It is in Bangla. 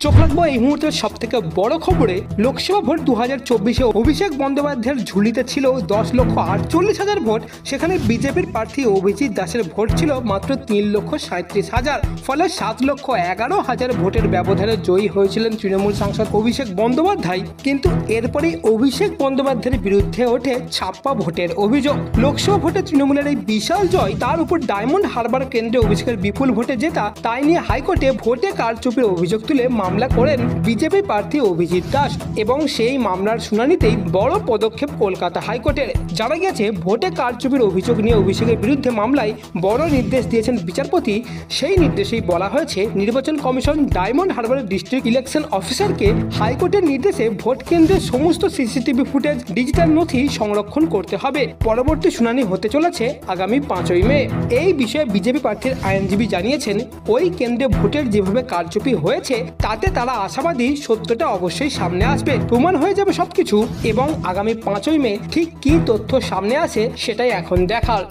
চোখ রাখবো এই মুহূর্তের সব থেকে বড় খবরে। লোকসভা ভোট 2024-এ অভিষেক বন্দ্যোপাধ্যায়ের ঝুলিতে ছিল 10,48,000 ভোট। সেখানে বিজেপির প্রার্থী অভিজিৎ দাসের ভোট ছিল মাত্র 3,37,000। ফলে 7,11,000 ভোটের ব্যবধানে জয়ী হয়েছিলেন তৃণমূল সাংসদ অভিষেক বন্দ্যোপাধ্যায়। কিন্তু এরপরেই অভিষেক বন্দ্যোপাধ্যায়ের বিরুদ্ধে ওঠে ছাপ্পা ভোটের অভিযোগ। লোকসভা ভোটে তৃণমূলের এই বিশাল জয়, তার উপর ডায়মন্ড হারবার কেন্দ্রে অভিষেকের বিপুল ভোটে জেতা, তাই নিয়ে হাইকোর্টে ভোটে কারচুপির অভিযোগ তুলে মামলা করেন বিজেপি প্রার্থী অভিজিৎ দাস এবং সেই মামলার শুনানিতেই বড় পদক্ষেপ কলকাতা হাইকোর্টের। জানা গেছে, ভোটে কারচুপির অভিযোগ নিয়ে অভিষেকের বিরুদ্ধে মামলায় বড় নির্দেশ দিয়েছেন বিচারপতি। সেই নির্দেশেই বলা হয়েছে, নির্বাচন কমিশন ডায়মন্ড হারবারের ডিস্ট্রিক্ট ইলেকশন অফিসারকে হাইকোর্টের নির্দেশে ভোট কেন্দ্রের সমস্ত সিসিটিভি ফুটেজ, ডিজিটাল নথি সংরক্ষণ করতে হবে। পরবর্তী শুনানি হতে চলেছে আগামী 5ই মে। এই বিষয়ে বিজেপি প্রার্থীর আইনজীবী জানিয়েছেন, ওই কেন্দ্রে ভোটের যেভাবে কারচুপি হয়েছে তাতে তারা আশাবাদী সত্যটা অবশ্যই সামনে আসবে, প্রমাণ হয়ে যাবে সবকিছু। এবং আগামী 5ই মে ঠিক কী তথ্য সামনে আসে সেটাই এখন দেখার।